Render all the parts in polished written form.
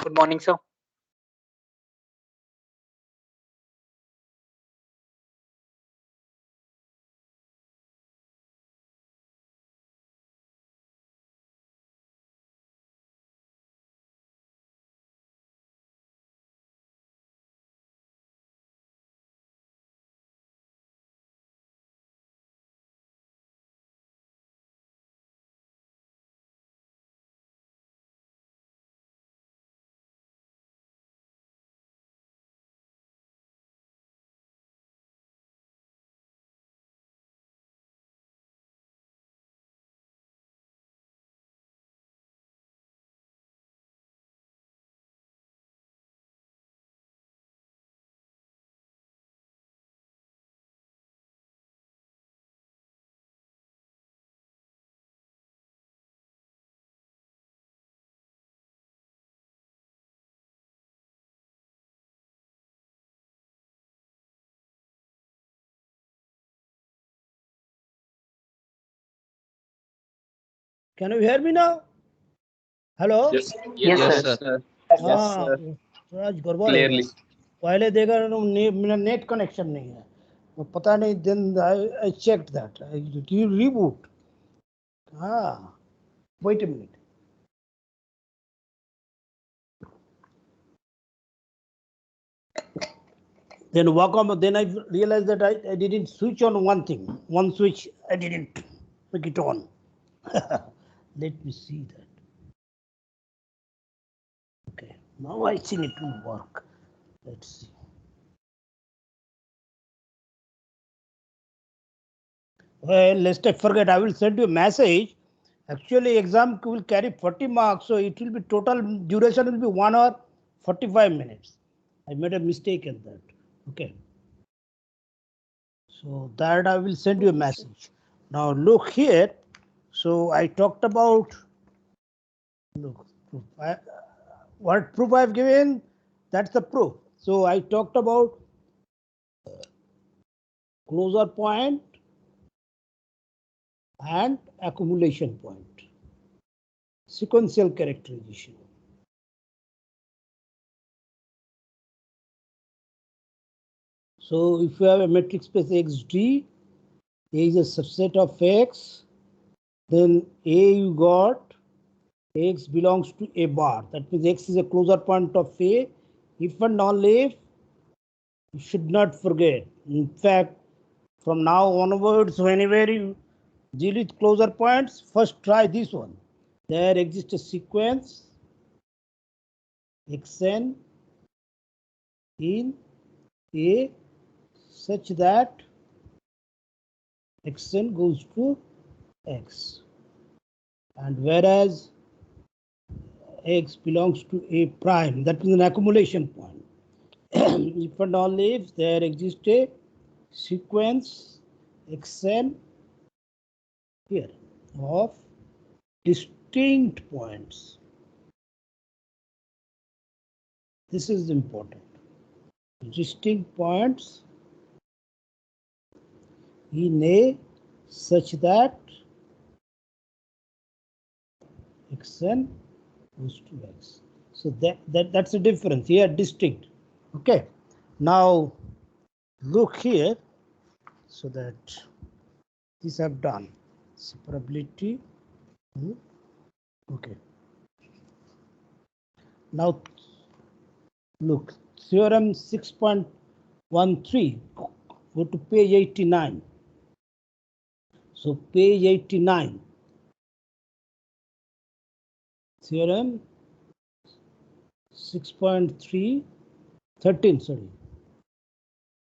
Good morning, sir. Can you hear me now? Hello? Yes, Yes, sir. sir. हाँ राज गड़बड़ है Clearly. पहले देखा मेरा नेट कनेक्शन नहीं है वो पता नहीं then I checked that you reboot हाँ wait a minute then then I realized that I didn't switch on one switch I didn't make it on. Let me see that. Okay, now I think it will work. Let's see. Well, lest I forget, I will send you a message. Actually, exam will carry 40 marks, so it will be total duration will be 1 hour 45 minutes. I made a mistake in that. Okay. So that I will send you a message. Now look here. So I talked about look what proof I've given. That's the proof. So I talked about closure point and accumulation point. Sequential characterization. So if you have a metric space XD, A is a subset of X, then A you got X belongs to A bar. That means X is a closure point of A. If and only if, you should not forget. In fact, from now onwards, whenever you deal with closure points, first try this one. There exists a sequence Xn in A such that Xn goes to X. And whereas X belongs to A prime, that is an accumulation point. If and only if there exists a sequence Xn here of distinct points. This is important. Distinct points in A such that Xn goes to X. So that's the difference here, distinct. Okay. Now look here so that this I've done. Separability. Okay. Now look, theorem 6.13. Go to page 89. So page 89. Theorem 6.3, 13, sorry.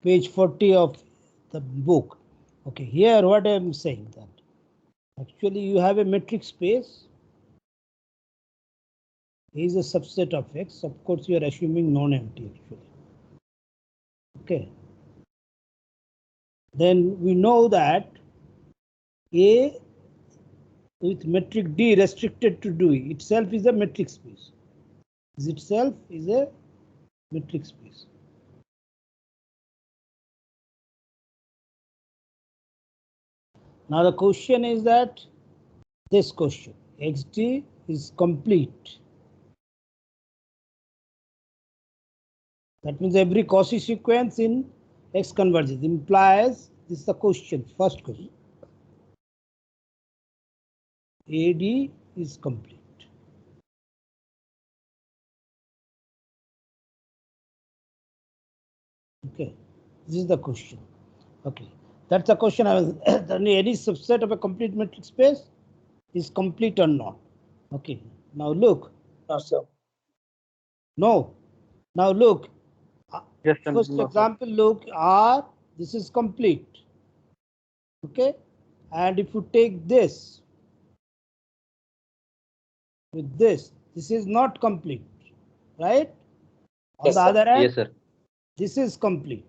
Page 40 of the book. Okay, here what I am saying that actually you have a metric space. A is a subset of X. Of course, you are assuming non-empty actually. Okay. Then we know that A with metric D restricted to D itself is a metric space. Is itself is a metric space. Now the question is that this question XD is complete. That means every Cauchy sequence in X converges implies this is the question, first question. AD is complete. Okay, this is the question. Okay, that's the question. I was any subset of a complete metric space is complete or not. Okay, now look. No, sir. No, now look. Yes, sir. First No, sir. example, look, R, this is complete. Okay, and if you take this with this is not complete, right? On Yes, the sir. other hand, Yes, sir. this is complete.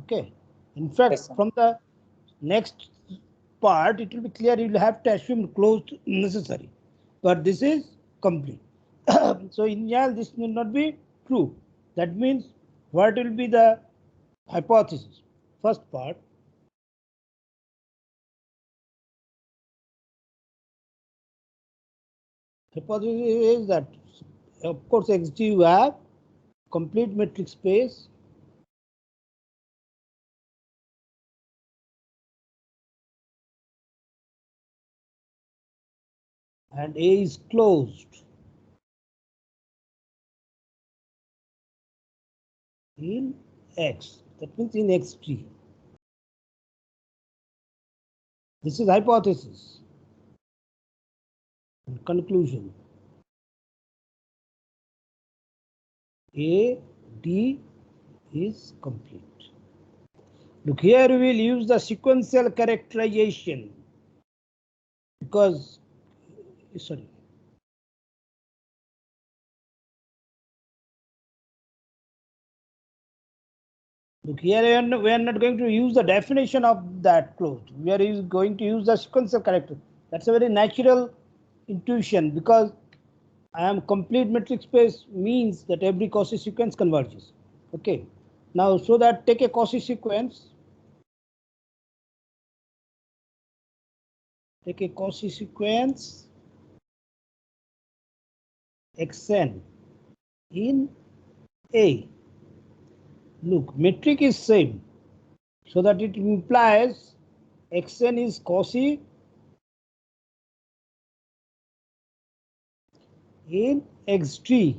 Okay, in fact, Yes, sir. from the next part, it will be clear you will have to assume closed necessary, but this is complete. So in general, this will not be true. That means what will be the hypothesis? First part. Hypothesis is that, of course, XG you have complete metric space and A is closed in X. That means in X3. This is hypothesis and conclusion. A, D is complete. Look, here we will use the sequential characterization because, sorry. Look, here we are not going to use the definition of that closed. We are going to use the sequential character. That's a very natural intuition because I am complete metric space means that every Cauchy sequence converges. Okay. Now, so that take a Cauchy sequence. Take a Cauchy sequence Xn in A. Look, metric is same, so that it implies Xn is Cauchy in X3.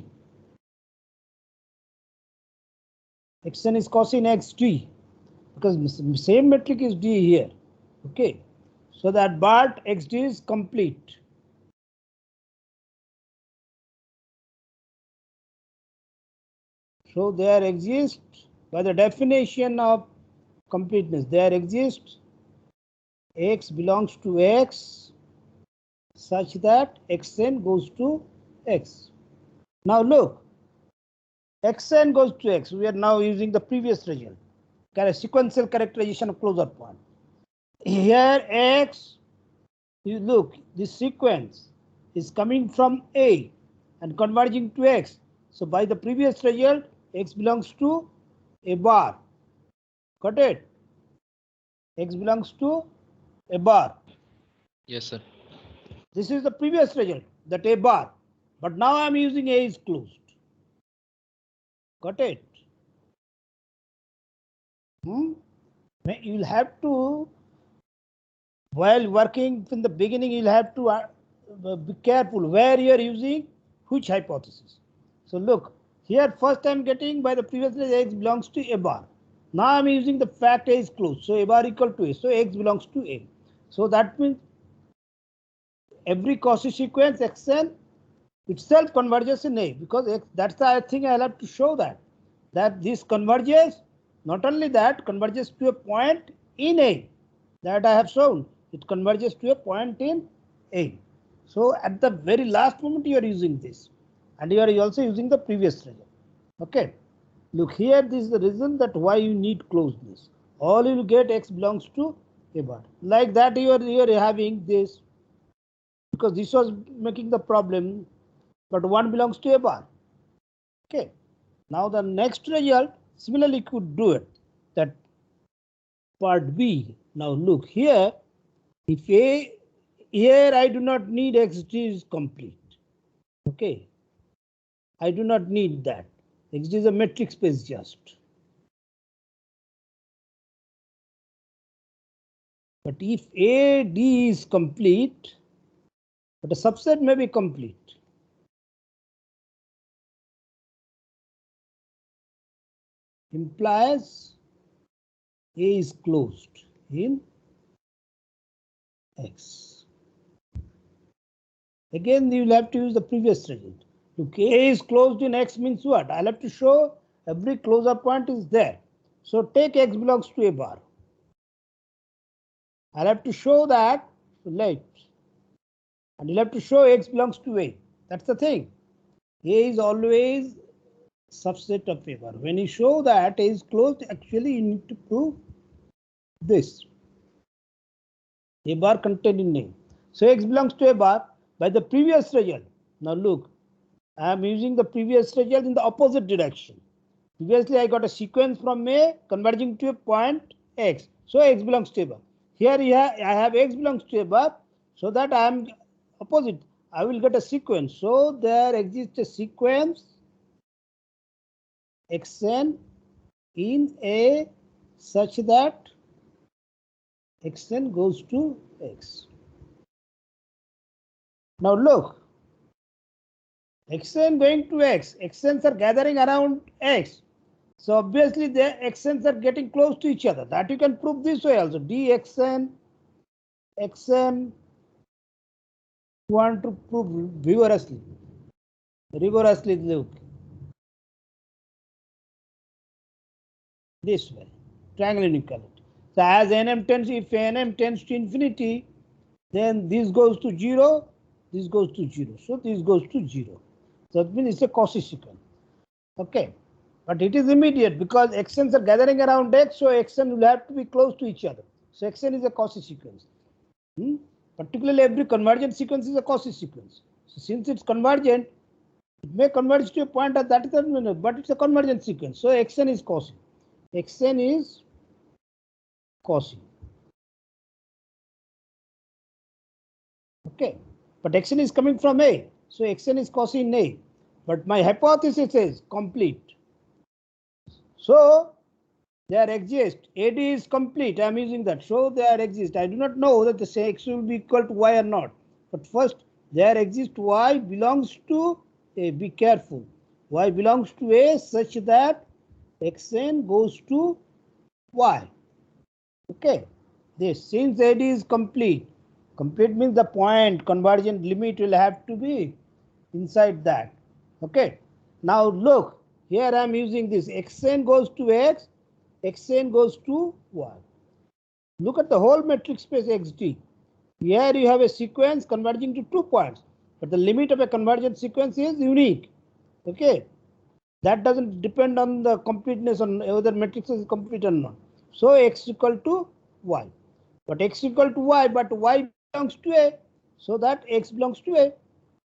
Xn is Cauchy in X3 because same metric is D here. Okay, so that but XD is complete. So there exists, by the definition of completeness, there exists X belongs to X such that Xn goes to X. Now look, Xn goes to X. We are now using the previous result, sequential characterization of closure point. Here X, you look, this sequence is coming from A and converging to X. So by the previous result, X belongs to A bar. Got it? X belongs to A bar. Yes, sir. This is the previous result, that A bar. But now I am using A is closed. Got it? You will have to, while working in the beginning, you'll have to be careful where you are using which hypothesis. So look, here first I'm getting by the previous result X belongs to A bar. Now I'm using the fact A is closed. So A bar equal to A. So X belongs to A. So that means every Cauchy sequence Xn itself converges in A because X, that's the thing I'll have to show that this converges. Not only that, converges to a point in A that I have shown. It converges to a point in A. So at the very last moment you are using this and you are also using the previous result. Okay. Look here, this is the reason that why you need closeness. All you will get X belongs to A bar. Like that you are having this because this was making the problem, but 1 belongs to A bar. Okay. Now the next result similarly could do it. That part B. Now look here. If A here I do not need XG is complete. Okay. I do not need that. XD is a metric space just. But if AD is complete, but a subset may be complete. Implies A is closed in X. Again, you will have to use the previous result. Look, A is closed in X means what? I'll have to show every closure point is there. So take X belongs to A bar. I'll have to show that late. And you'll have to show X belongs to A. That's the thing. A is always subset of A bar. When you show that A is closed, actually you need to prove this. A bar contained in A. So X belongs to A bar by the previous result. Now look, I am using the previous result in the opposite direction. Previously I got a sequence from A converging to a point X. So X belongs to A bar. Here I have X belongs to A bar, so that I am opposite. I will get a sequence. So there exists a sequence Xn in A such that Xn goes to X. Now look, Xn going to X, Xn's are gathering around X. So obviously the Xn's are getting close to each other. That you can prove this way also. Dxn, Xn, you want to prove vigorously. Rigorously look. This way, triangle inequality. So as nm tends, if nm tends to infinity, then this goes to 0, this goes to 0. So this goes to 0. So that means it's a Cauchy sequence. Okay. But it is immediate because Xn's are gathering around X, so Xn will have to be close to each other. So Xn is a Cauchy sequence. Particularly every convergent sequence is a Cauchy sequence. So since it's convergent, it may converge to a point at that time, but it's a convergent sequence. So Xn is Cauchy. Xn is Cauchy. Okay. But Xn is coming from A. So Xn is Cauchy in A. But my hypothesis is complete. So there exists, AD is complete, I am using that, so there exists. I do not know that the X will be equal to Y or not. But first, there exists Y belongs to A, be careful. Y belongs to A such that Xn goes to Y. Okay, this, since AD is complete, complete means the point, convergent limit will have to be inside that. Okay, now look, here I am using this, Xn goes to X, Xn goes to Y. Look at the whole metric space XD. Here you have a sequence converging to 2 points, but the limit of a convergent sequence is unique. Okay, that doesn't depend on the completeness on whether matrix is complete or not. So X equal to Y, but X equal to Y, but Y belongs to A, so that X belongs to A.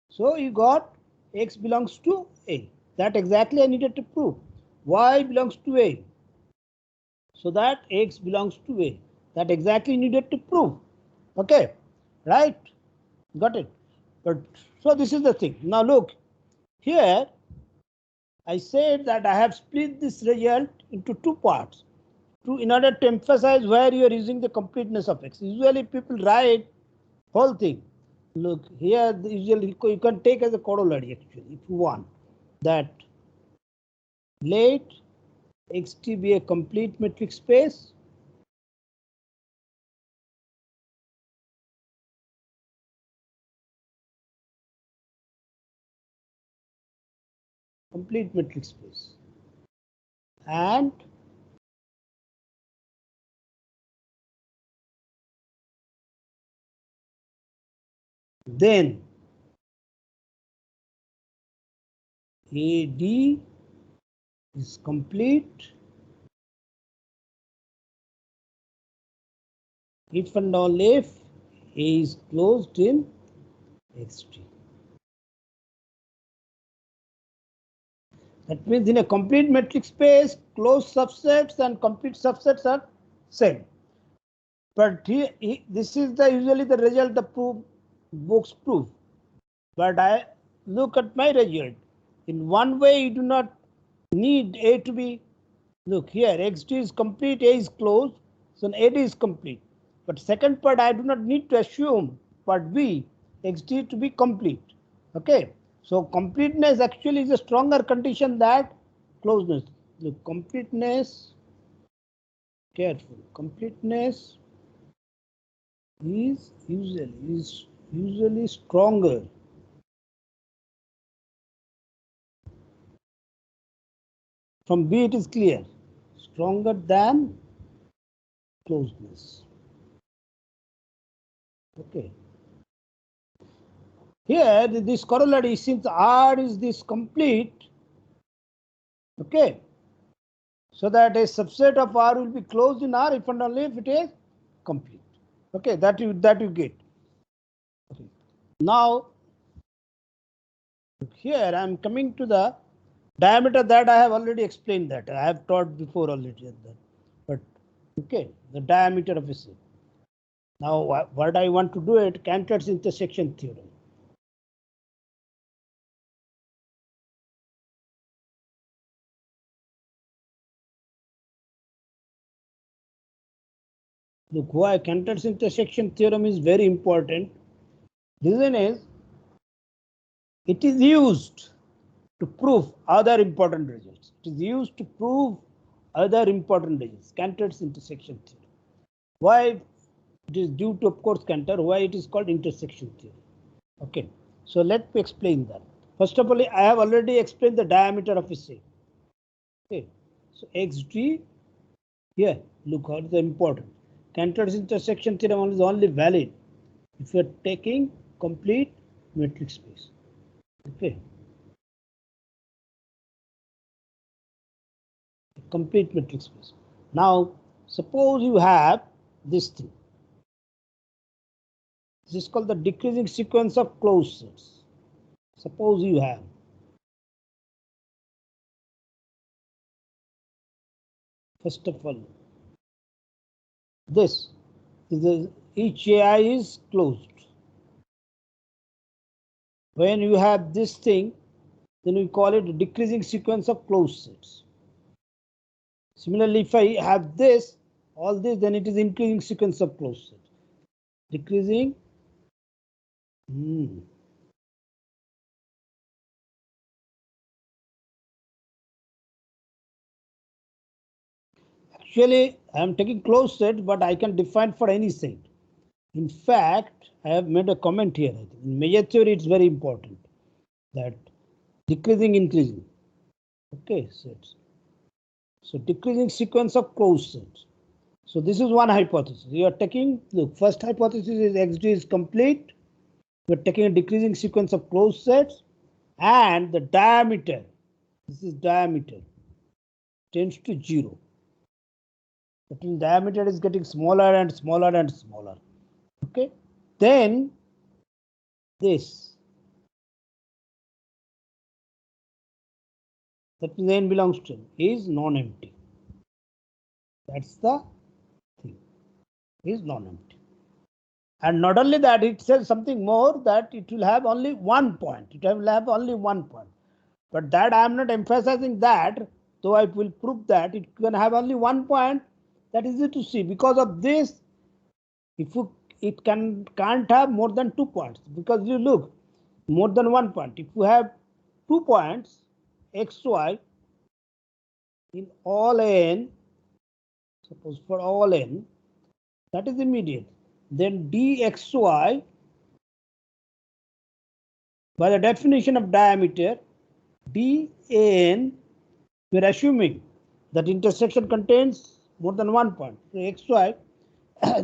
So you got X belongs to A. That exactly I needed to prove. Y belongs to A, so that X belongs to A. That exactly needed to prove. Okay, right? Got it. But so this is the thing. Now look, here I said that I have split this result into 2 parts in order to emphasize where you are using the completeness of X. Usually people write whole thing. Look here, usually you can take as a corollary actually if you want that let Xt be a complete metric space and then AD is complete if and only if A is closed in Xt. That means in a complete metric space, closed subsets and complete subsets are same. But here, this is the usually the result the books prove. But I look at my result. In one way, you do not need A to be, look here, XD is complete, A is closed, so AD is complete. But second part, I do not need to assume part B, XD to be complete. Okay, so completeness actually is a stronger condition than closeness. Look, completeness, careful, completeness is usually stronger. From B it is clear, stronger than closeness. Okay. Here this corollary, since R is this complete, okay, so that a subset of R will be closed in R if and only if it is complete. Okay, that you get. Okay. Now here I am coming to the diameter that I have already explained, that I have taught before already. But okay, the diameter of a set. Now what I want to do it, Cantor's intersection theorem. Look, why Cantor's intersection theorem is very important. Reason is it is used to prove other important results. It is used to prove other important results. Cantor's intersection theorem. Why? It is due to, of course, Cantor. Why it is called intersection theorem? Okay, so let me explain that. First of all, I have already explained the diameter of a set. Okay, so XD here, look how is important. Cantor's intersection theorem is only valid if you are taking complete metric space. Okay, complete metric space. Now, suppose you have this thing. This is called the decreasing sequence of closed sets. Suppose you have first of all this is each AI is closed. When you have this thing, then we call it a decreasing sequence of closed sets. Similarly, if I have this, all this, then it is increasing sequence of closed sets. Decreasing. Actually, I am taking closed set, but I can define for any set. In fact, I have made a comment here. In measure theory, it's very important that decreasing, increasing. Okay, sets. So decreasing sequence of closed sets. So this is one hypothesis. You are taking, look, first hypothesis is XD is complete. You are taking a decreasing sequence of closed sets, and the diameter, this is diameter, tends to 0. That means diameter is getting smaller and smaller and smaller. Okay, then this, that means n belongs to n, is non-empty. That's the thing, is non-empty. And not only that, it says something more, that it will have only one point. It will have only one point. But that I am not emphasizing that, though I will prove that it can have only one point. That is easy to see. Because of this, if you, it can't have more than 2 points, because you look, more than 1 point. If you have 2 points, x, y, in all n, suppose for all n, that is immediate. Then dxy, by the definition of diameter, dan, we are assuming that intersection contains more than 1 point. So xy,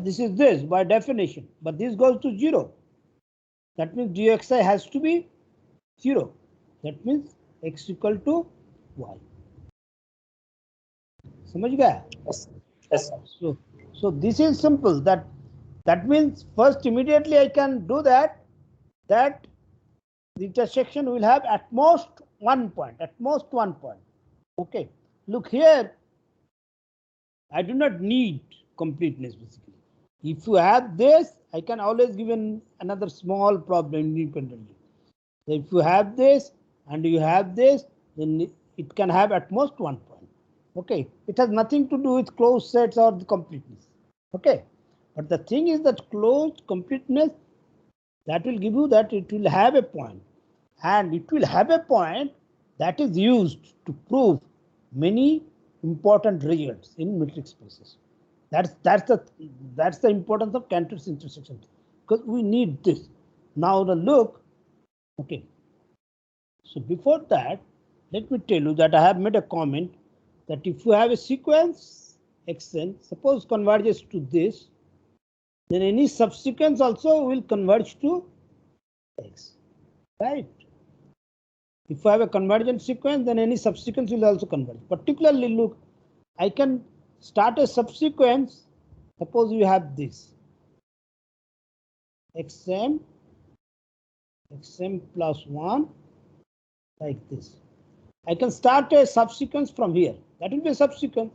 this is this by definition, but this goes to 0. That means dxi has to be 0. That means x equal to y. समझ गया? Yes. So this is simple. That means first immediately I can do that the intersection will have at most 1 point. At most 1 point. Okay. Look here. I do not need completeness basically. If you have this, I can always give another small problem independently. So if you have this, and you have this, then it can have at most 1 point. Okay, it has nothing to do with closed sets or the completeness. Okay, but the thing is that closed completeness, that will give you that it will have a point, and it will have a point that is used to prove many important results in metric spaces. That's the importance of Cantor's intersection, because we need this. Now the look, okay. So before that, let me tell you that I have made a comment that if you have a sequence xn, suppose converges to this, then any subsequence also will converge to x, right? If you have a convergent sequence, then any subsequence will also converge. Particularly, look, I can start a subsequence. Suppose you have this xm plus 1 like this. I can start a subsequence from here. That will be a subsequence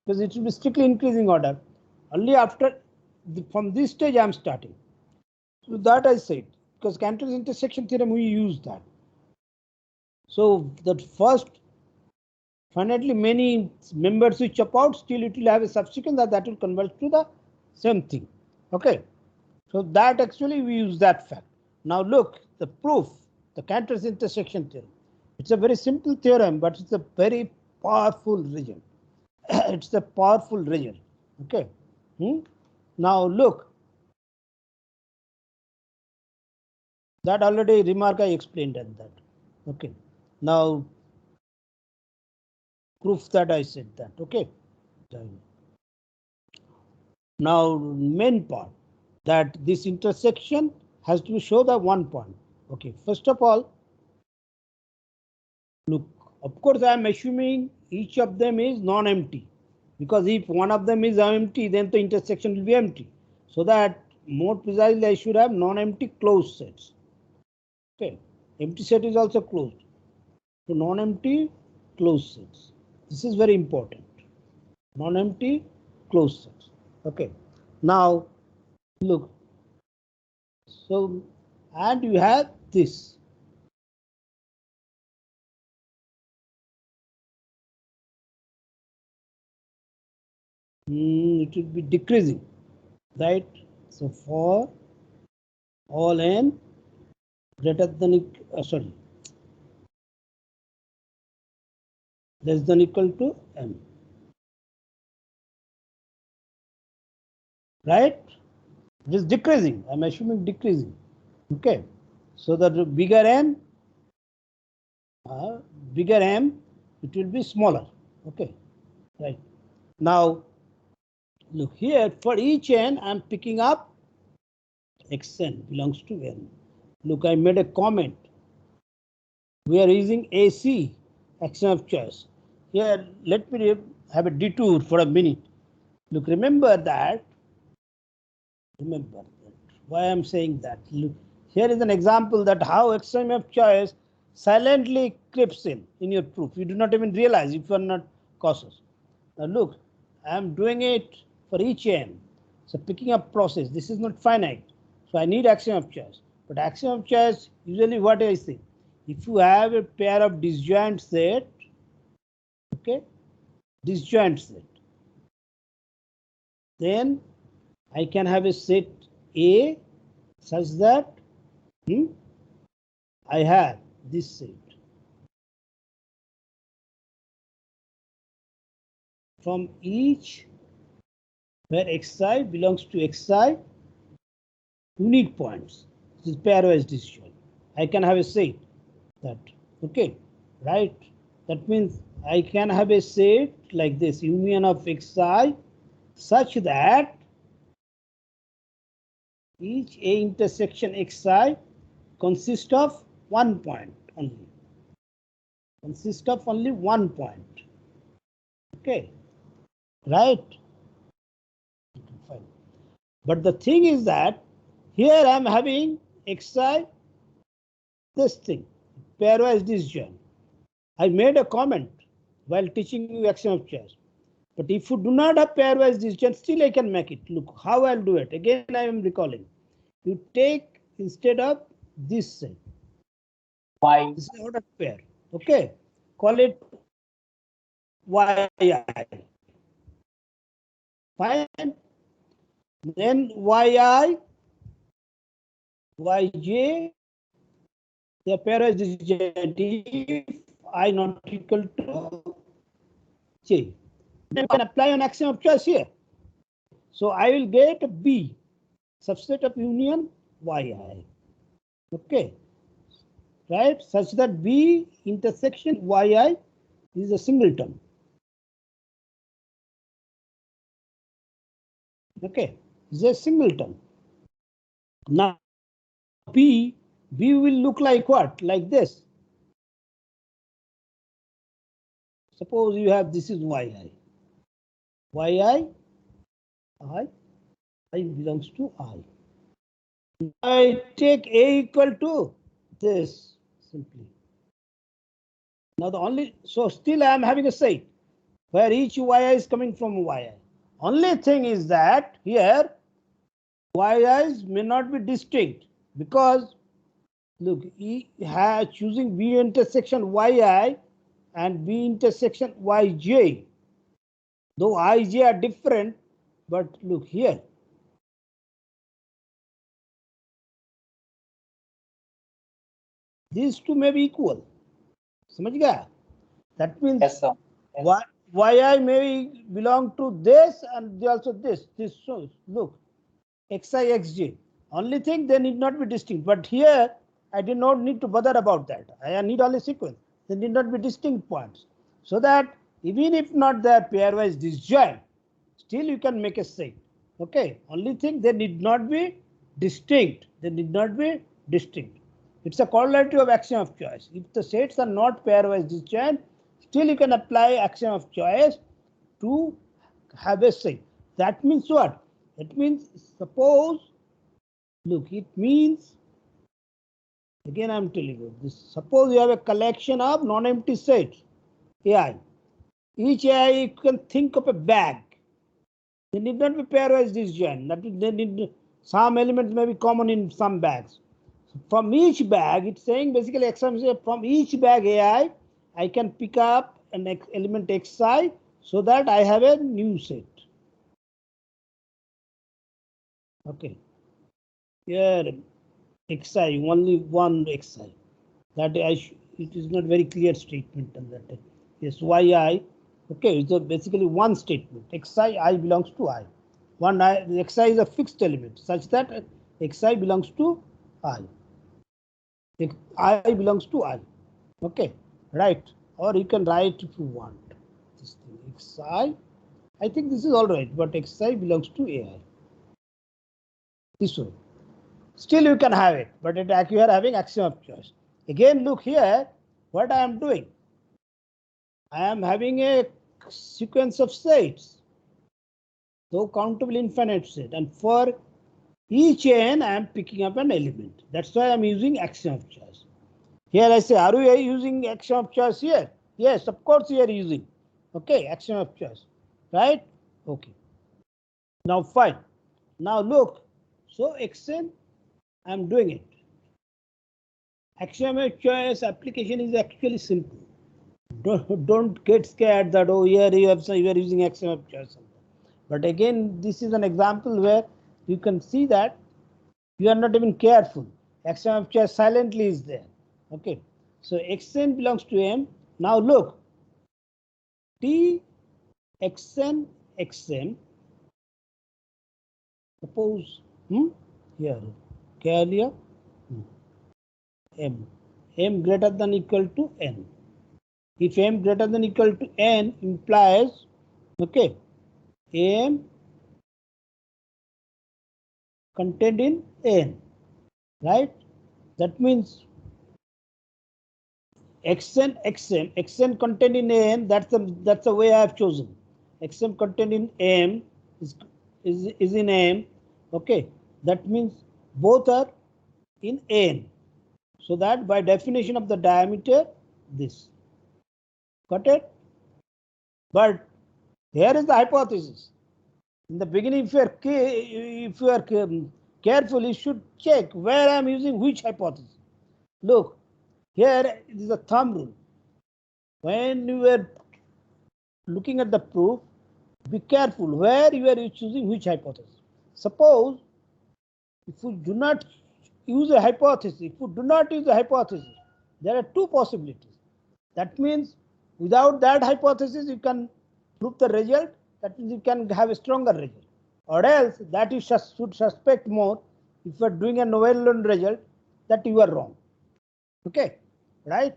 because it will be strictly increasing order. Only after from this stage I am starting. So that I said, because Cantor's intersection theorem we use that. So that first, finally many members which chop out, still it will have a subsequence that will converge to the same thing. Okay, so that actually we use that fact. Now look, the proof, the Cantor's intersection theorem. It's a very simple theorem, but it's a very powerful result. It's a powerful result. Okay. Now look, that already remark I explained at that. Okay. Now proof that I said that. Okay. Now main part, that this intersection has to show the 1 point. Okay. First of all, look, of course I am assuming each of them is non-empty, because if one of them is empty, then the intersection will be empty. So that more precisely I should have non-empty closed sets. Okay, empty set is also closed. So non-empty closed sets. This is very important. Non-empty closed sets. Okay. Now look. So and you have this. It will be decreasing, right? So for all n greater than less than equal to m, right? It is decreasing. I'm assuming decreasing. Okay, so the bigger n, bigger m, it will be smaller. Okay, right. Now look here, for each n, I'm picking up xn belongs to n. Look, I made a comment. We are using AC, action of choice. Here, let me have a detour for a minute. Look, remember that. Why I'm saying that. Look, here is an example that how axiom of choice silently creeps in your proof. You do not even realize if you are not cautious. Now look, I am doing it for each n. So picking up process, this is not finite. So I need axiom of choice. But axiom of choice, usually what I say, if you have a pair of disjoint set, okay, disjoint set, then I can have a set A such that I have this set from each where xi belongs to xi unique points. This is pairwise disjoint. I can have a set that, okay, right? That means I can have a set like this, union of xi such that each A intersection xi consists of 1 point only. Consists of only 1 point. Okay, right? Fine. But the thing is that here I am having xi, this thing, pairwise disjoint. I made a comment while teaching you axiom of choice. But if you do not have pairwise disjoint, still I can make it. Look how I'll do it. Again, I am recalling. You take instead of this set, Y. This is ordered pair. Okay. Call it yi. Fine. Then yi, yj, the pair is disjoint if I not equal to j. Then we can apply an axiom of choice here. So I will get B, subset of union yi. Okay. Right? Such that B intersection yi is a singleton. Okay. Is a singleton. Now B will look like what? Like this. Suppose you have this is yi. I belongs to I. I take A equal to this simply. Now the only, so still I am having a set where each yi is coming from yi. Only thing is that here yi's may not be distinct because look, choosing B intersection yi and B intersection yj, though ij are different, but look here. These two may be equal. समझ गया? That means Yes, sir. yi may belong to this and also this. This shows, look, xi, xj. Only thing they need not be distinct. But here I did not need to bother about that. I need only sequence. They need not be distinct points. So that even if not their pairwise disjoint, still you can make a set. Okay. Only thing they need not be distinct. They need not be distinct. It's a correlative of axiom of choice. If the sets are not pairwise disjoint, still you can apply axiom of choice to have a set. That means what? It means suppose, look, it means, again I'm telling you this, suppose you have a collection of non-empty sets, AI. Each AI you can think of a bag. They need not be pairwise disjoint. That is, they need some elements may be common in some bags. From each bag, it's saying basically from each bag AI, I can pick up an element xi so that I have a new set. Okay. Here xi, only one xi. That it is not very clear statement on that. Yes, yi. Okay, so basically one statement. Xi, I belongs to I. One I, xi is a fixed element such that xi belongs to I. I belongs to I. Okay, right. Or you can write if you want. This thing xi. I think this is all right, but xi belongs to ai. This one. Still you can have it, but you are having axiom of choice. Again, look here. What I am doing? I am having a sequence of sets, though countable infinite set, and for each n I am picking up an element. That's why I am using axiom of choice. Here I say, are we using axiom of choice here? Yes, of course you are using. Okay, axiom of choice, right? Okay. Now fine. Now look, so xn, I am doing it. Axiom of choice application is actually simple. Don't get scared that oh here you are using axiom of choice. But again, this is an example where you can see that you are not even careful. Axiom of choice silently is there. Okay. So xn belongs to m. Now look, t xn xm. Suppose here earlier m greater than equal to n. If m greater than equal to n implies okay m contained in n, right? That means xn contained in n. That's the way I have chosen. Xm contained in m is in m. Okay, that means both are in n. So that by definition of the diameter, this. Got it? But here is the hypothesis. In the beginning, if you are careful, you should check where I am using which hypothesis. Look, Here it is a thumb rule. When you are looking at the proof, be careful where you are choosing which hypothesis. Suppose if you do not use a hypothesis, there are two possibilities. That means without that hypothesis, you can prove the result. That means you can have a stronger result. Or else that you should suspect more if you are doing a well-known result that you are wrong. Okay, right?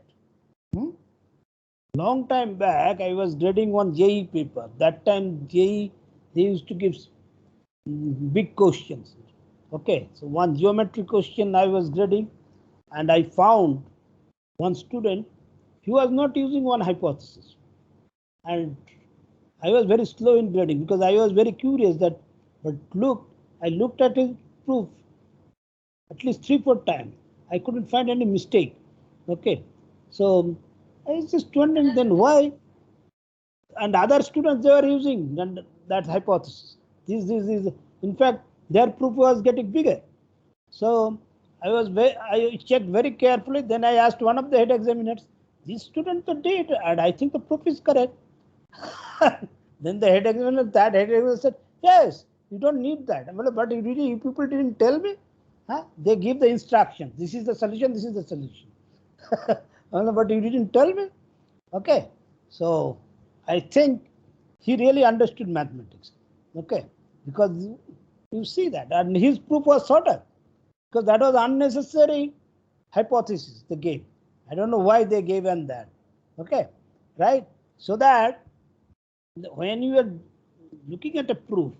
Long time back, I was grading one JE paper. That time JE, they used to give big questions. Okay, so one geometry question I was grading, and I found one student, he was not using one hypothesis. And I was very slow in grading because I was very curious that, but look, I looked at his proof at least 3-4 times. I couldn't find any mistake. Okay, so I was just wondering then why. And other students, they were using that hypothesis. This is, in fact, their proof was getting bigger. So I checked very carefully. Then I asked one of the head examiners, this student did, and I think the proof is correct. Then the head examiner said, yes, you don't need that. But you people didn't tell me. Huh? They give the instruction. This is the solution. This is the solution. But you didn't tell me. Okay. So I think he really understood mathematics. Okay. Because you see that. And his proof was shorter. Because that was unnecessary hypothesis they gave. I don't know why they gave them that. Okay. Right. So that when you are looking at a proof,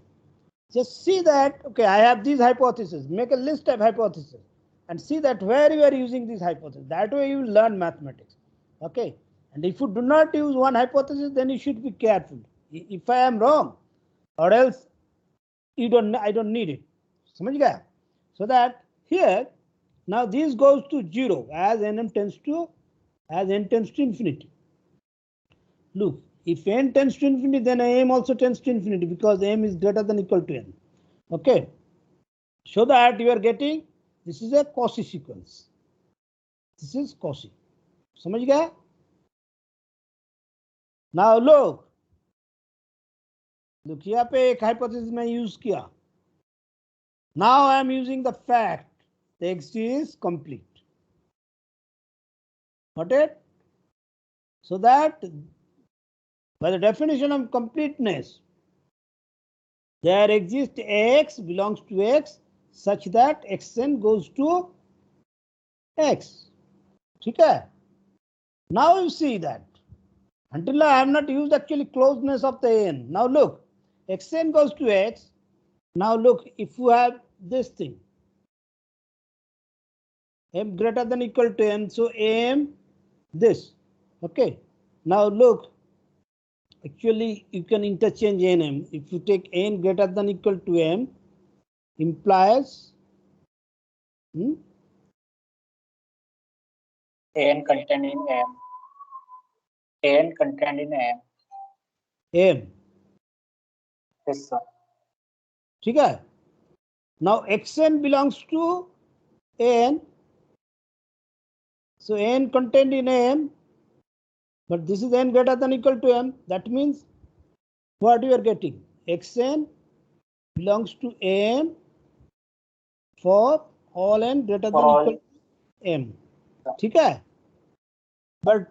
just see that, okay, I have these hypotheses, make a list of hypotheses and see that where you are using these hypotheses. That way you will learn mathematics. Okay. And if you do not use one hypothesis, then you should be careful. If I am wrong, or else I don't need it. Samajh gaya? So that here, now this goes to 0 as n tends to infinity. Look, if n tends to infinity, then m also tends to infinity because m is greater than equal to n. Okay. So that you are getting, this is a Cauchy sequence. This is Cauchy. समझ गया? Now look यहाँ पे एक hypothesis मैं use किया. Now I am using the fact the X is complete. Got it? So that by the definition of completeness, there exists X belongs to X such that Xn goes to X. Okay. Now you see that. Until now I have not used actually closeness of the n. Now look, Xn goes to X. Now look, if you have this thing, m greater than equal to n, so m this. Okay. Now look, actually you can interchange nm. If you take n greater than equal to m, implies n contained in m. n contained in m. m. Yes, sir. ठीक है? Now xn belongs to n. So n contained in m, but this is n greater than equal to m. That means what you are getting? Xn belongs to m for all n greater than equal to m. ठीक है? But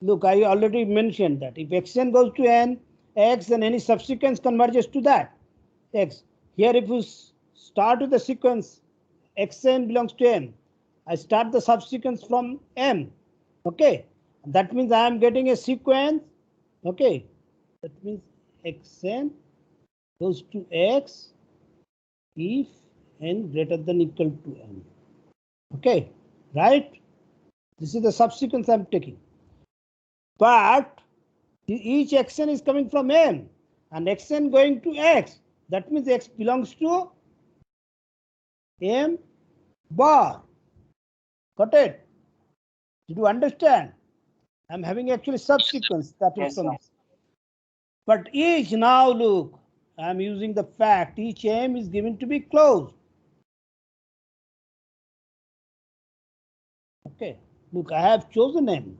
look, I already mentioned that if xn goes to n, x, then any subsequence converges to that x. Here if you start with the sequence xn belongs to m, I start the subsequence from m. Okay, that means I am getting a sequence. Okay, that means xn goes to x if n greater than equal to m. Okay, right? This is the subsequence I'm taking. But each xn is coming from m and xn going to x. That means x belongs to m bar. Got it? Did you understand? I'm having actually subsequence that is from this. But each, now look, I'm using the fact each m is given to be closed. Okay. Look, I have chosen M.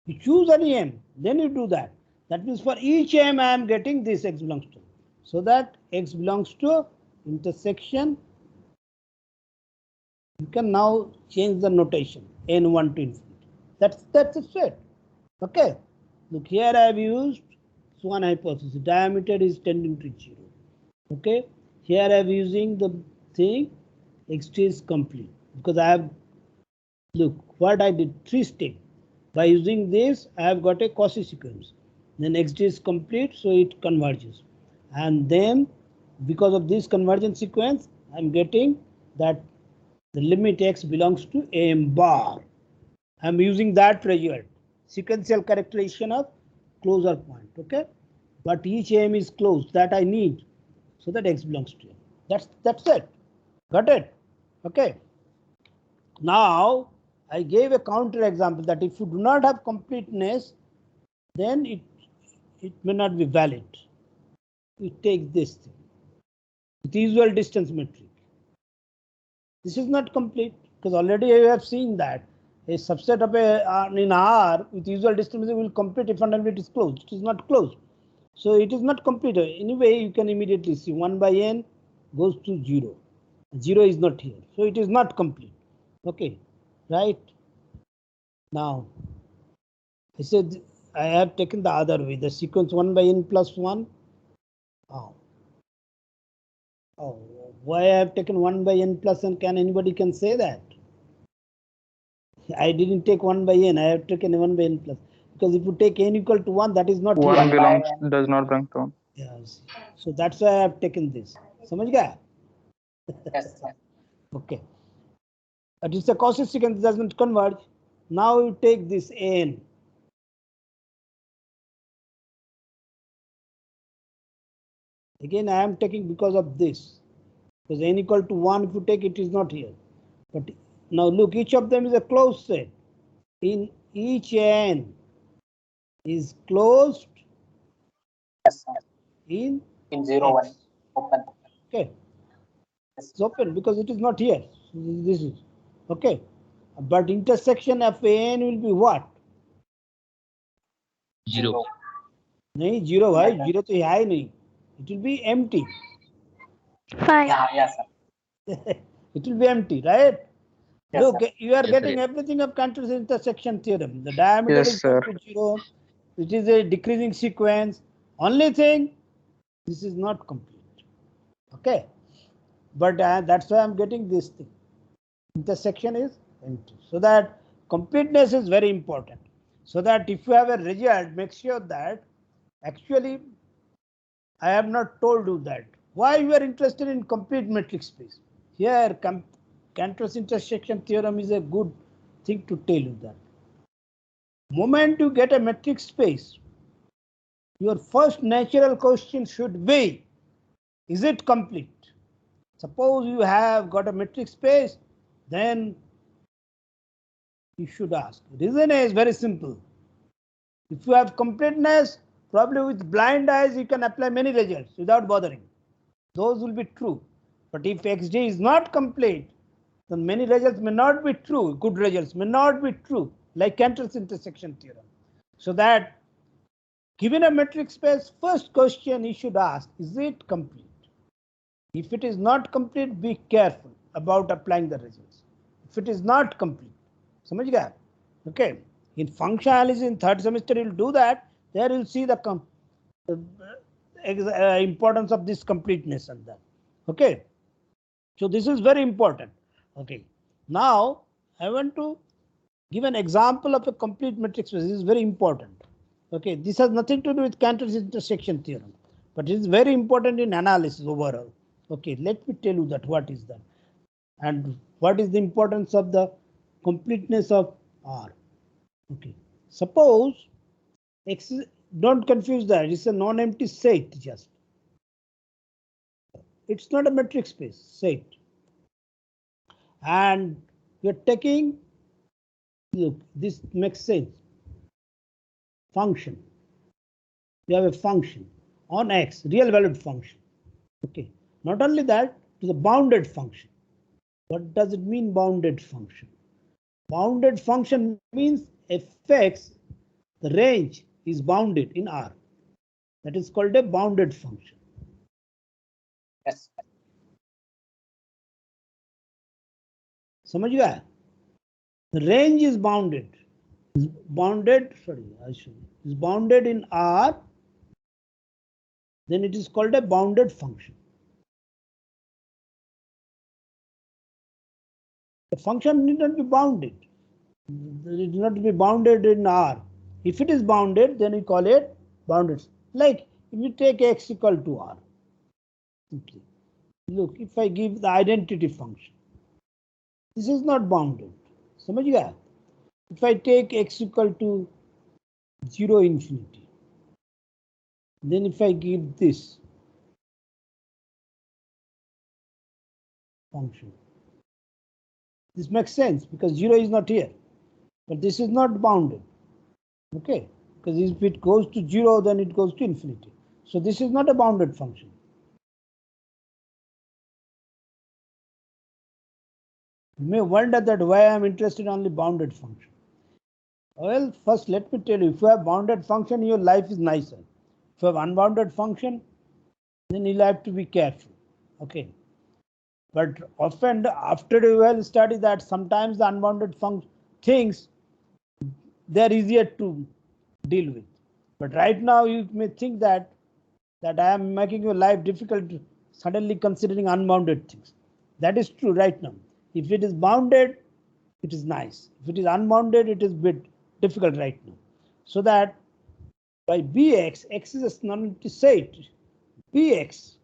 You choose any M, then you do that. That means for each M I am getting this X belongs to. So that X belongs to intersection. You can now change the notation N1 to infinity. That's it. Okay. Look, here I have used Swan hypothesis. Diameter is tending to 0. Okay. Here I am using the thing xt is complete because I have, look what I did, 3 steps. By using this, I have got a Cauchy sequence. Then xt is complete, so it converges. And then because of this convergence sequence, I'm getting that the limit x belongs to am bar. I'm using that result. Sequential characterization of closure point. Okay, but each am is closed that I need, so that x belongs to m. That's it. Got it? Okay. Now I gave a counter example that if you do not have completeness, then it may not be valid. It takes this thing with usual distance metric. This is not complete because already you have seen that a subset of a in R with usual distance metric will complete if and only it is closed. It is not closed, so it is not complete. Anyway, you can immediately see 1 by n goes to 0. 0 is not here, so it is not complete. Okay, right? Now I said I have taken the other way, the sequence 1 by n plus 1. Why I have taken 1 by n plus n? Can anybody can say that? I didn't take 1 by n. I have taken 1 by n plus, because if you take n equal to 1, that is not here. 1 belongs does not belong to 1. Yes. So that's why I have taken this. समझ गया? Yes, sir. Okay. But it's a Cauchy sequence doesn't converge. Now you take this n. Again, I am taking because of this. Because n equal to 1, if you take it is not here. But now look, each of them is a closed set. In each n is closed. Yes, sir. In 0, 1 open. Okay. Yes. It's open because it is not here. This is okay. But intersection of n will be what? 0. नहीं 0 भाई, 0 तो है ही नहीं. It will be empty. 5. Yeah, sir. It will be empty, right? Yes, Look, sir. you are Yes, getting sir. everything of Cantor's intersection theorem. The diameter Yes, is equal sir. to 0. It is a decreasing sequence. Only thing, this is not complete. Okay, but that's why I'm getting this thing. Intersection is empty. So that completeness is very important. So that if you have a result, make sure that actually I have not told you that. Why you are interested in complete metric space? Here, Cantor's intersection theorem is a good thing to tell you that. Moment you get a metric space, your first natural question should be, is it complete? Suppose you have got a metric space, then you should ask. Reason is very simple. If you have completeness, probably with blind eyes you can apply many results without bothering. Those will be true. But if XD is not complete, then many results may not be true. Good results may not be true, like Cantor's intersection theorem. So that given a metric space, first question you should ask, is it complete? If it is not complete, be careful about applying the results. If it is not complete, समझ गया? Okay. In function analysis in third semester, you'll do that. There you'll see the importance of this completeness and that. Okay. So this is very important. Okay. Now I want to give an example of a complete metric space. This is very important. Okay. This has nothing to do with Cantor's intersection theorem, but it is very important in analysis overall. Okay. Let me tell you that what is that and what is the importance of the completeness of R. Okay. Suppose X is, don't confuse that. It's a non-empty set just. It's not a metric space set. And you're taking, look, this makes sense. Function. You have a function on X, real valued function. Okay. Not only that, it is a bounded function. What does it mean, bounded function? Bounded function means fx, the range is bounded in R. That is called a bounded function. Yes. समझ गया? The range is bounded. Is bounded in R. Then it is called a bounded function. The function need not be bounded. It need not be bounded in R. If it is bounded, then we call it bounded. Like if you take x equal to R. Simply. Look, if I give the identity function, this is not bounded. समझ गया? If I take x equal to 0 infinity, then if I give this function, this makes sense because 0 is not here, but this is not bounded. Okay, because if it goes to 0, then it goes to infinity. So this is not a bounded function. You may wonder that why I am interested in only bounded function. Well, first let me tell you, if you have bounded function, your life is nicer. If you have unbounded function, then you'll have to be careful. Okay. But often after you will study that sometimes the unbounded things, they're easier to deal with. But right now you may think that I am making your life difficult suddenly considering unbounded things. That is true right now. If it is bounded, it is nice. If it is unbounded, it is a bit difficult right now. So that by bx, x is a non-empty set. Bx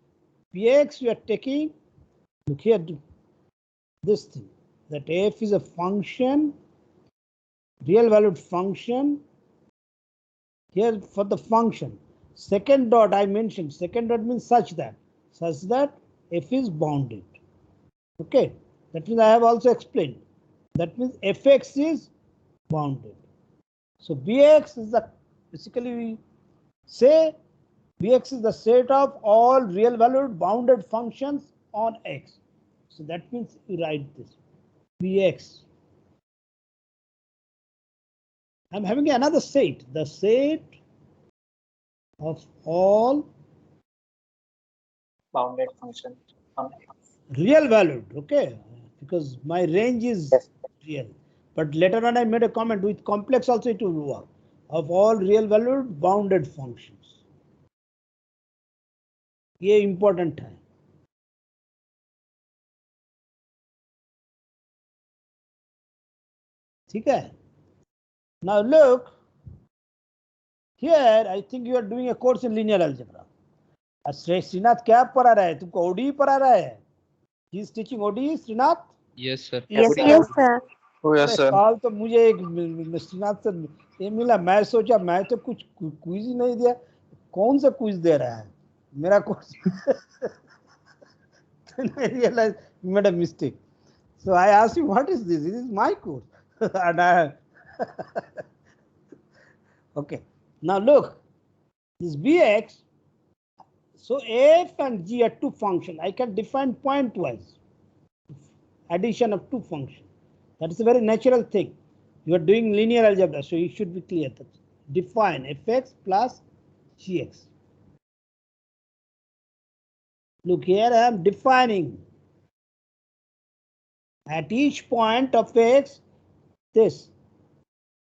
we are taking, look here, this thing, that f is a function, real valued function. Here for the function, second dot I mentioned, second dot means such that f is bounded. Okay, that means I have also explained. That means fx is bounded. So bx is the, basically we say bx is the set of all real valued bounded functions on x. So that means you write this bx. I'm having another set, the set of all Bounded function on X. real valued, okay, because my range is real. But later on I made a comment, with complex also it will work, of all real valued bounded functions. ये important है. ठीक है? Now look, here I think you are doing a course in linear algebra. Srinath क्या पढ़ा रहा है? तुमको ODE पढ़ा रहा है? He is teaching ODE, Srinath? Yes, sir. Yes, sir. Oh, yes, अरे sir. साल तो मुझे एक श्रीनाथ से ये मिला, मैं सोचा मैं तो कुछ क्विज ही नहीं दिया, कौन सा क्विज दे रहा है मेरा course. Then I realized I made a mistake. So I asked him, what is this? This is my course. And I okay. Now look, this bx. So f and g are two functions. I can define pointwise addition of two functions. That is a very natural thing. You are doing linear algebra, so you should be clear that define fx plus gx. Look here, I am defining at each point of x this.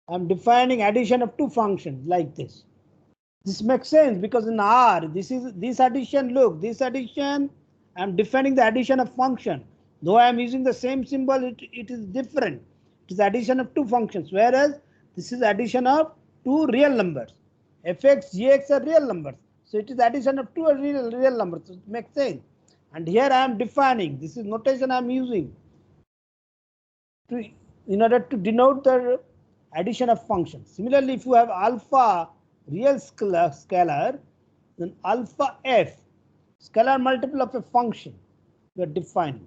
I am defining addition of two functions like this. This makes sense because in R, this addition, look, this addition, I am defining the addition of function. Though I am using the same symbol, it is different. It is addition of two functions, whereas this is addition of two real numbers. fx, gx are real numbers. So it is addition of two real numbers. So it makes sense. And here I am defining, this is notation I am using in order to denote the addition of functions. Similarly, if you have alpha real scalar, then alpha f, scalar multiple of a function, you are defining.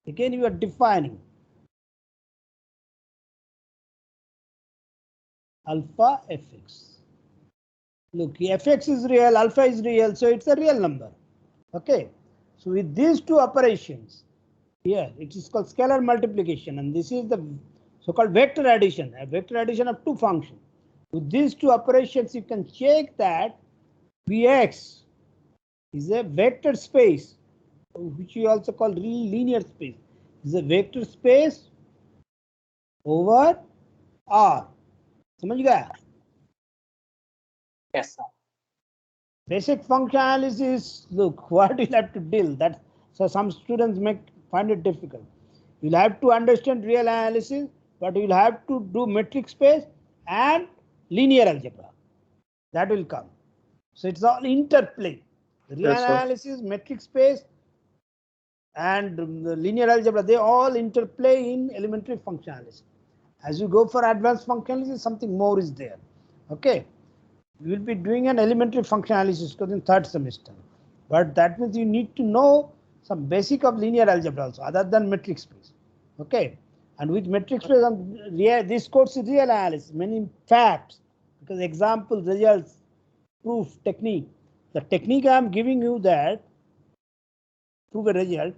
Again, you are defining alpha fx. Look, fx is real, alpha is real, so it's a real number. Okay, so with these two operations, here it is called scalar multiplication, and this is the, so-called vector addition, a vector addition of two functions. With these two operations, you can check that Vx is a vector space, which we also call linear space. Is a vector space over R. समझ गया? Yes, sir. Basic function analysis, look, what you'll have to deal. That so some students may find it difficult. You'll have to understand real analysis, but you'll have to do metric space and linear algebra. That will come. So it's all interplay. Real Yes, sir. analysis, metric space, and the linear algebra, they all interplay in elementary function analysis. As you go for advanced function analysis, something more is there. Okay. We will be doing an elementary function analysis because in third semester. But that means you need to know some basic of linear algebra also, other than metric space. Okay. And with metric space, this course is real analysis, many facts, because examples, results, proof, technique. The technique I am giving you that prove a result,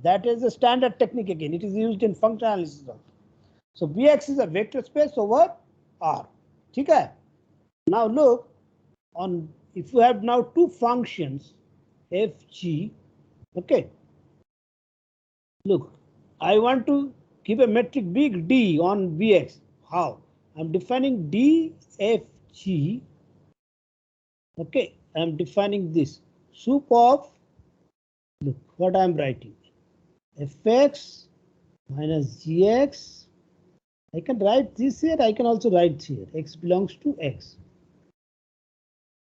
that is a standard technique again. It is used in function analysis also. So Vx is a vector space over R. Okay. Now look, on if you have now two functions fg, okay, look, I want to give a metric big D on Vx. How? I'm defining dfg, okay, I'm defining this soup of, look what I'm writing, fx minus gx. I can write this here, I can also write here, x belongs to x,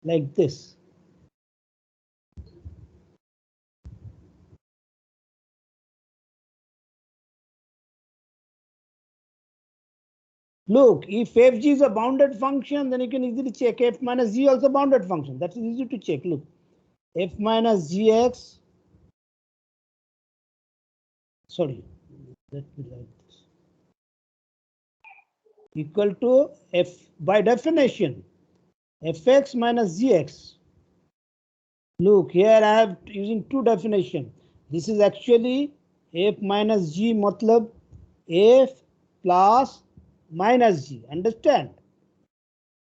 like this. Look, if fg is a bounded function, then you can easily check f minus g also bounded function. That is easy to check. Look, f minus gx, sorry, let me write this, equal to f by definition fx minus gx. Look, here I have using two definition. This is actually f minus g matlab f plus minus g. Understand?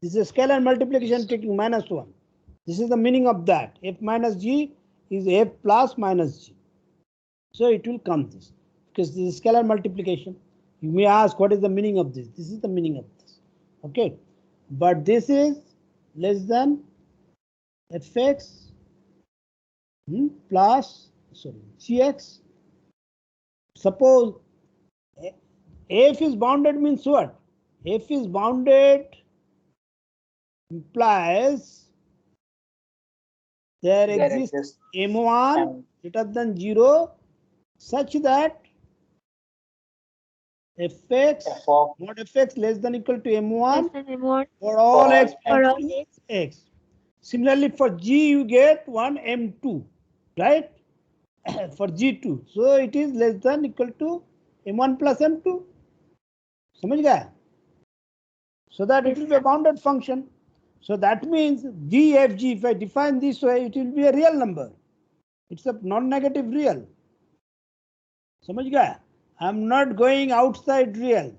This is a scalar multiplication taking minus 1. This is the meaning of that. F minus g is f plus minus g. So it will come this, because this is scalar multiplication. You may ask, what is the meaning of this? This is the meaning of this. Okay. But this is less than fx plus, sorry, gx. Suppose f is bounded means what? F is bounded implies there exists m1 greater than 0 such that fx mod fx less than equal to m1 for all x belongs to x. Similarly, for g you get 1 m2, right? For g2, so it is less than equal to m1 plus m2. समझ गया? So that it will be a bounded function. So that means dfg, if I define this way, it will be a real number. It's a non-negative real. समझ गया? I'm not going outside real.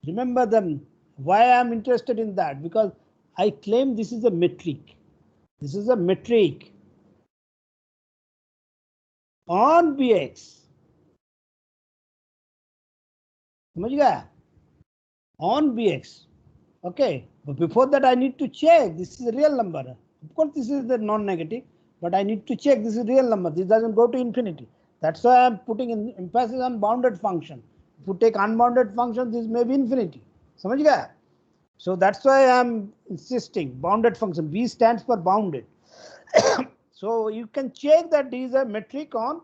Remember them. Why I'm interested in that? Because I claim this is a metric. This is a metric on Bx. समझ गया? On Bx. Okay. But before that, I need to check this is a real number. Of course, this is the non-negative, but I need to check this is real number. This doesn't go to infinity. That's why I'm putting in emphasis on bounded function. If you take unbounded function, this may be infinity. समझ गया? So that's why I'm insisting bounded function. B stands for bounded. So you can check that these are metric on.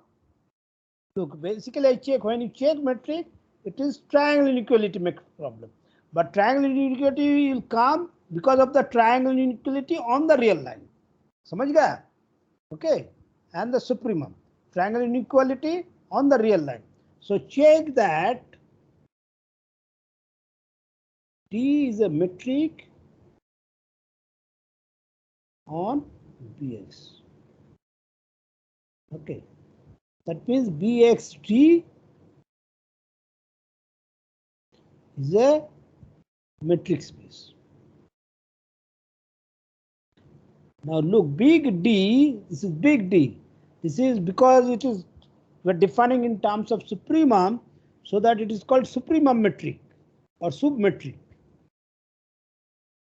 Look, basically I check when you check metric, it is triangle inequality problem. But triangle inequality will come because of the triangle inequality on the real line. समझ गया? Okay. And the supremum. Triangle inequality on the real line. So check that T is a metric on Bx. Okay. That means Bxt is a metric space. Now look, big D, this is big D. This is because it is, we're defining in terms of supremum, so that it is called supremum metric or submetric.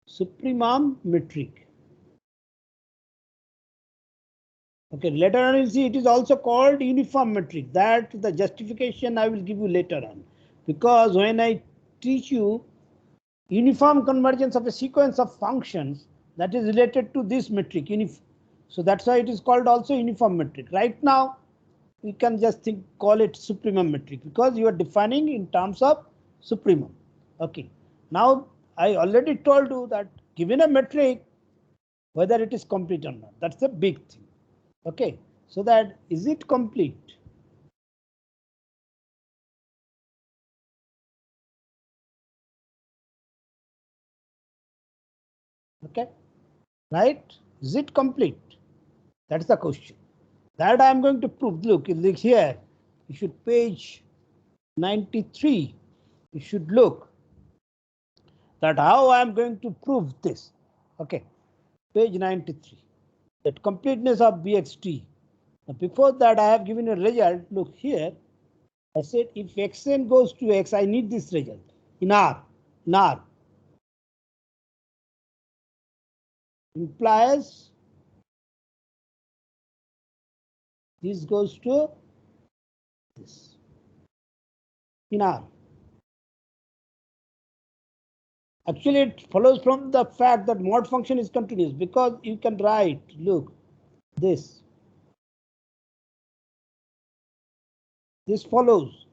Supremum metric. Okay, later on you see it is also called uniform metric. That the justification I will give you later on. Because when I teach you uniform convergence of a sequence of functions, that is related to this metric. So that's why it is called also uniform metric. Right now, we can just call it supremum metric because you are defining in terms of supremum. Okay. Now I already told you that given a metric, whether it is complete or not, that's the big thing. Okay. So that is it complete? Okay. Right? Is it complete? That's the question. That I am going to prove. Look here. You should page 93. You should look that how I am going to prove this. Okay. Page 93. That completeness of BXT. Now before that, I have given a result. Look here. I said if xn goes to x, I need this result in R. In R implies this goes to this in R. Actually, it follows from the fact that mod function is continuous because you can write, look, this. This follows.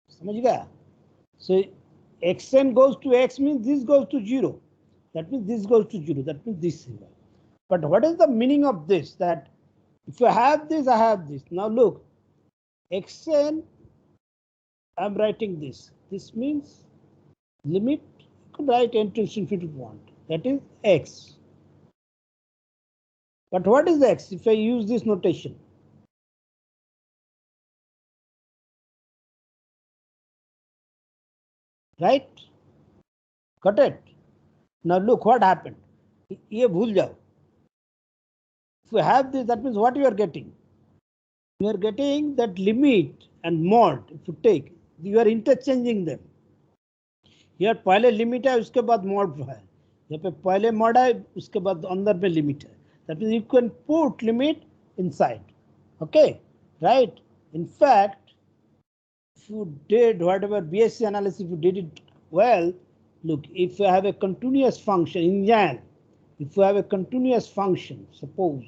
समझ गया? So xn goes to x means this goes to 0. That means this goes to 0. That means this symbol. But what is the meaning of this? That if you have this, I have this. Now look, xn, I'm writing this. This means limit, you could write n to infinity if you want. That is x. But what is x if I use this notation? Right? Got it? Now look what happened. ये भूल जाओ. If you have this, that means what you are getting? You are getting that limit and mod. If you take, you are interchanging them. यहाँ पहले limit है उसके बाद mod है. यहाँ पे पहले मॉड है उसके बाद अंदर में लिमिट है. That means you can put limit inside. Okay, right? In fact, if you did whatever BSc analysis, if you did it well, look, if you have a continuous function in general, if you have a continuous function, suppose,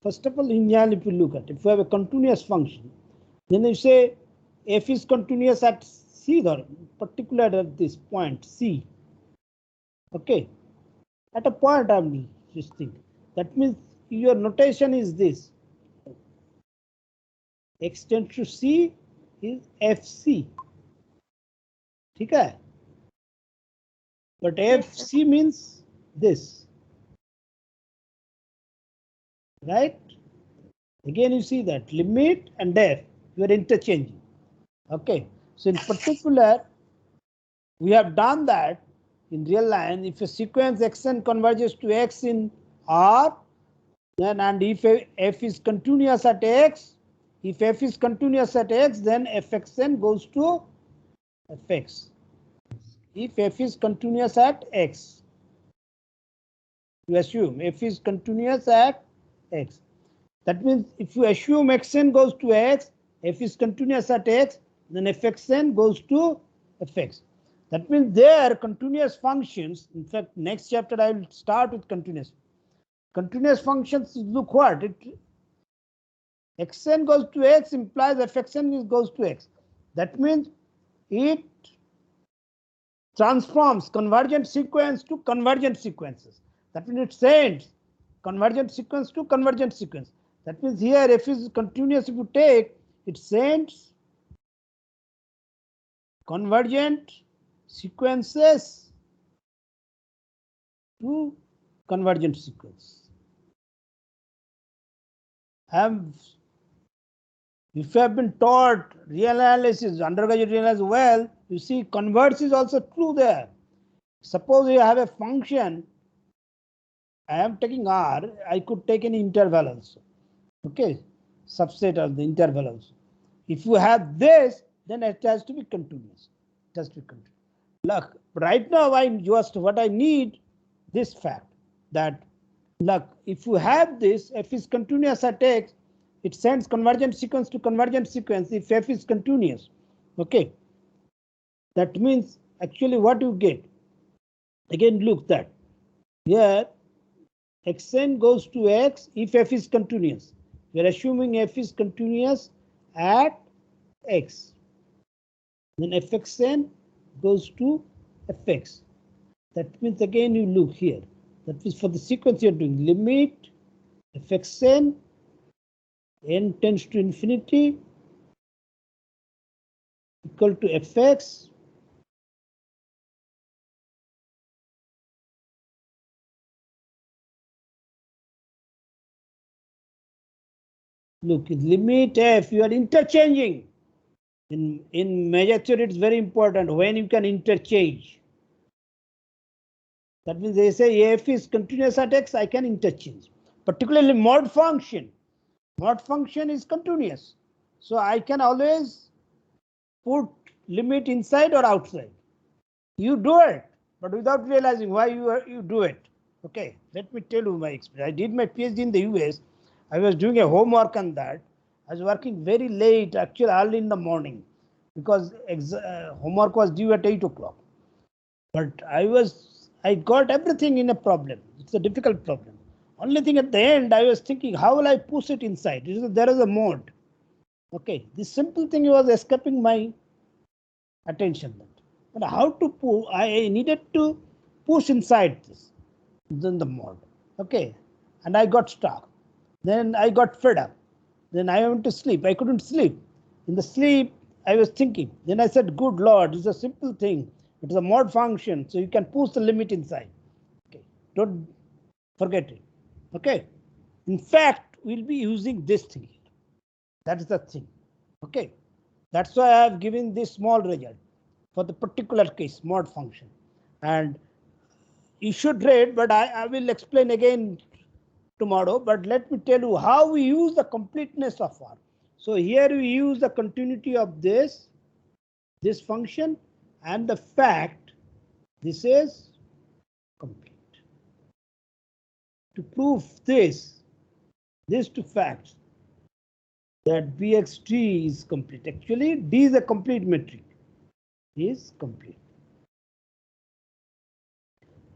first of all, in general, if you look at, if you have a continuous function, then you say f is continuous at C, particular at this point C. Okay, at a point I'm just thinking. That means your notation is this. X tends to C is FC. ठीक है? But FC means this. Right? Again, you see that limit and f, you are interchanging. Okay, so in particular, we have done that in real line. If a sequence xn converges to x in R, then and if f is continuous at x, if f is continuous at x, then fxn goes to fx. If f is continuous at x, you assume f is continuous at x. That means if you assume xn goes to x, f is continuous at x, then fxn goes to fx. That means there continuous functions. In fact, next chapter I will start with continuous. Continuous functions look what? Xn goes to x implies fxn goes to x. That means it transforms convergent sequence to convergent sequences. That means it sends convergent sequence to convergent sequence. That means here f is continuous. If you take, it sends convergent sequences to convergent sequence. I'm If you have been taught real analysis, undergraduate real analysis well, you see converse is also true there. Suppose you have a function, I am taking R, I could take an interval also. Okay, subset of the interval also. If you have this, then it has to be continuous. It has to be continuous. Look, right now I just what I need this fact that look, if you have this, f is continuous at x, it sends convergent sequence to convergent sequence if f is continuous. Okay, that means actually what you get. Again, look that here xn goes to x if f is continuous. We are assuming f is continuous at x. Then fxn goes to fx. That means again you look here. That means for the sequence you're doing limit fxn n tends to infinity equal to fx look limit f, you are interchanging. In measure theory it's very important when you can interchange. That means they say f is continuous at x, I can interchange. Particularly mod function. Mod function is continuous. So I can always put limit inside or outside. You do it, but without realizing why you do it. Okay, let me tell you my experience. I did my PhD in the US. I was doing a homework on that. I was working very late, actually early in the morning, because homework was due at 8 o'clock. But I got everything in a problem. It's a difficult problem. Only thing at the end, I was thinking, how will I push it inside? There is a mode. Okay, this simple thing was escaping my attention. But how to push? I needed to push inside this, then the mode. Okay, and I got stuck. Then I got fed up. Then I went to sleep. I couldn't sleep. In the sleep, I was thinking. Then I said, good Lord, it's a simple thing. It is a mod function, so you can push the limit inside. Okay, don't forget it. Okay, in fact, we'll be using this thing. That is the thing. Okay, that's why I have given this small result for the particular case, mod function. And you should read, but I will explain again tomorrow. But let me tell you how we use the completeness of R. So here we use the continuity of this function and the fact this is complete. To prove this two facts that Bxt is complete. Actually, D is a complete metric. Is complete.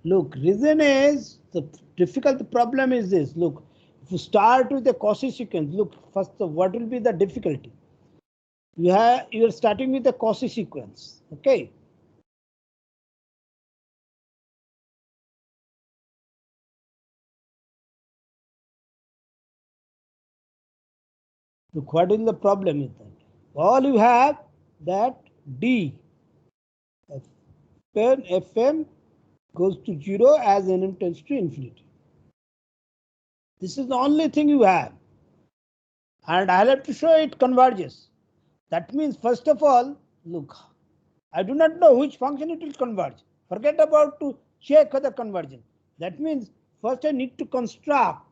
Look, reason is the difficult problem is this. Look, if you start with the Cauchy sequence, look first what will be the difficulty? You are starting with the Cauchy sequence. Okay. Look, what is the problem with that? All you have that D when Fm goes to 0 as Nm tends to infinity. This is the only thing you have. And I'll have to show it converges. That means, first of all, look, I do not know which function it will converge. Forget about to check the conversion. That means first I need to construct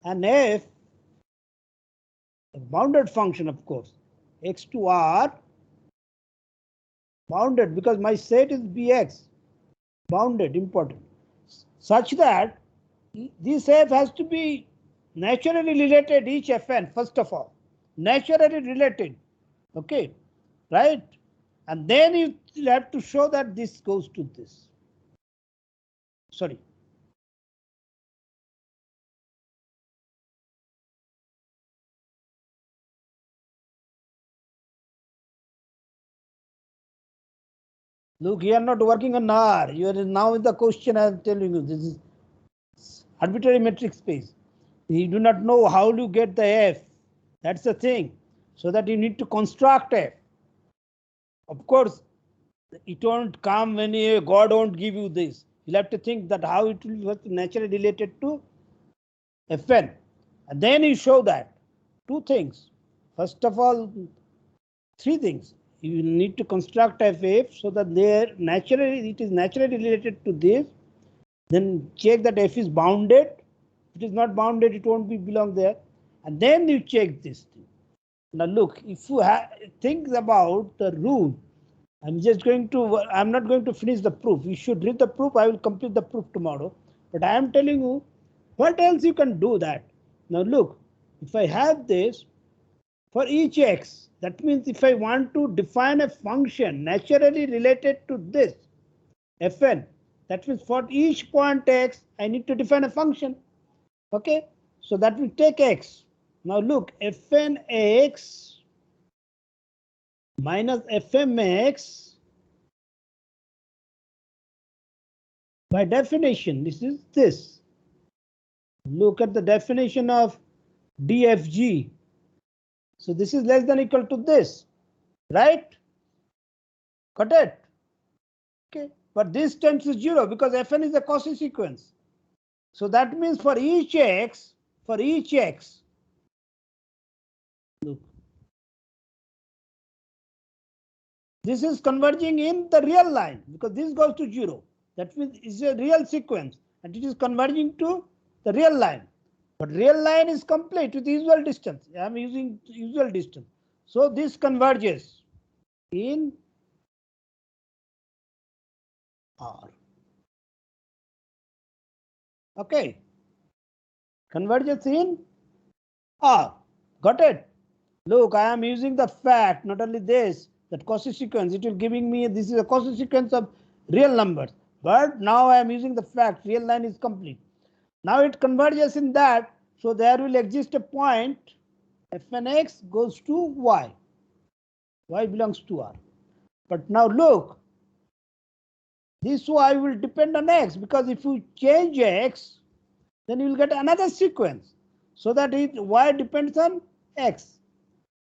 an f, a bounded function, of course, x to r, bounded because my set is bx, bounded, important, such that this f has to be naturally related each fn, first of all, naturally related. Okay, right? And then you have to show that this goes to this. Sorry. Look, you are not working on R. You are now in the question I am telling you. This is arbitrary metric space. You do not know how to get the F. That's the thing. So that you need to construct F. Of course, it won't come when God won't give you this. You'll have to think that how it will be naturally related to Fn. And then you show that. Two things. First of all, three things. You need to construct f so that it is naturally related to this. Then check that f is bounded. If it is not bounded, it won't belong there. And then you check this thing. Now look, if you think about the rule, I'm not going to finish the proof. You should read the proof. I will complete the proof tomorrow. But I am telling you, what else you can do that? Now look, if I have this for each x, that means if I want to define a function naturally related to this, Fn, that means for each point x, I need to define a function. Okay, so that will take x. Now look, Fn x minus Fmx, by definition, this is this. Look at the definition of DFG. So this is less than equal to this, right? Got it? Okay, but this tends to 0 because Fn is a Cauchy sequence. So that means for each x, look, this is converging in the real line because this goes to 0. That means it's a real sequence and it is converging to the real line. But real line is complete with usual distance. I am using usual distance. So this converges in R. Okay. Converges in R. Got it? Look, I am using the fact, not only this, that Cauchy sequence, it will giving me, this is a Cauchy sequence of real numbers. But now I am using the fact, real line is complete. Now it converges in that, so there will exist a point, Fnx goes to y. Y belongs to R. But now look, this y will depend on x, because if you change x, then you will get another sequence, so that y depends on x.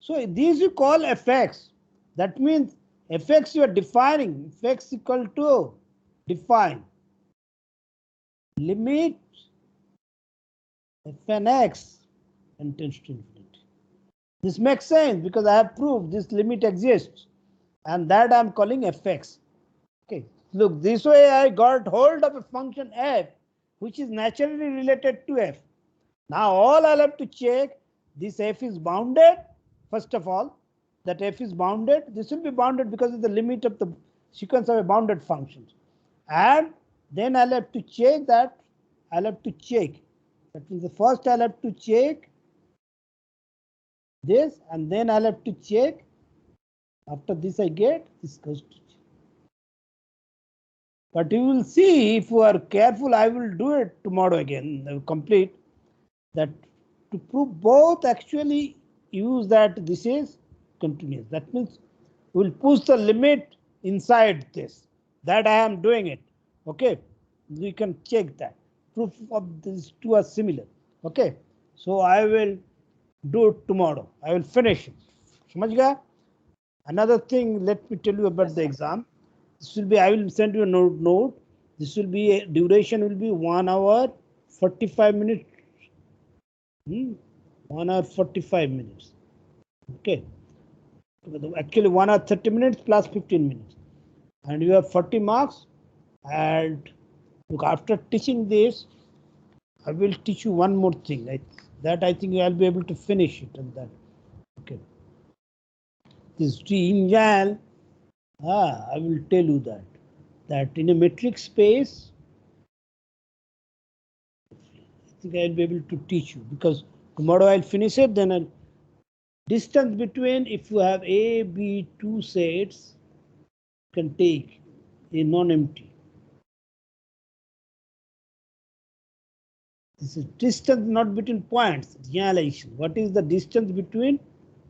So these you call fx. That means fx you are defining, fx equal to define limit Fnx and tends to infinity. This makes sense because I have proved this limit exists, and that I am calling fx. Okay, look, this way I got hold of a function f which is naturally related to f. Now all I'll have to check, this f is bounded. First of all, that f is bounded. This will be bounded because of the limit of the sequence of a bounded function. And then I'll have to check that. That means the first I'll have to check this, and then I'll have to check. After this I get this goes to. But you will see, if you are careful, I will do it tomorrow again. I will complete that to prove both. Actually use that this is continuous. That means we will push the limit inside this. That I am doing it. Okay, we can check that. Proof of these two are similar. Okay, so I will do it tomorrow. I will finish it. Samajh gaya? Another thing, let me tell you about the exam. This will be, I will send you a note. This will be, duration will be 1 hour 45 minutes. 1 hour 45 minutes. Okay. Actually 1 hour 30 minutes plus 15 minutes. And you have 40 marks. And look, after teaching this, I will teach you one more thing. That I think I'll be able to finish it and that. Okay. This in I will tell you that in a metric space, I think I'll be able to teach you, because tomorrow I'll finish it. Then I'll distance between, if you have A, B, two sets, you can take a non-empty. This is distance not between points. What is the distance between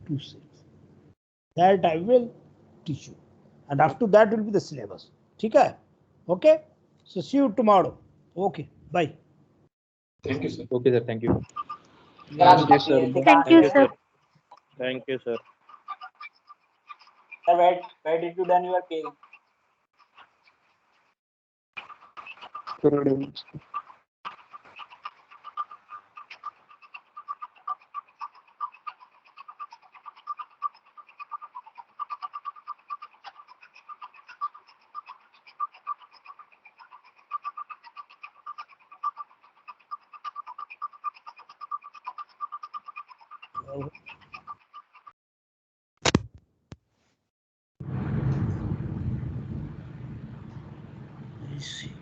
two sets? That I will teach you. And after that will be the syllabus. Okay? So see you tomorrow. Okay, bye. Thank you, sir. Okay, sir. Thank you. Yes, Yes, sir. Thank you, sir. Thank you, sir. Sir, where did you done your PhD? Good evening. I see.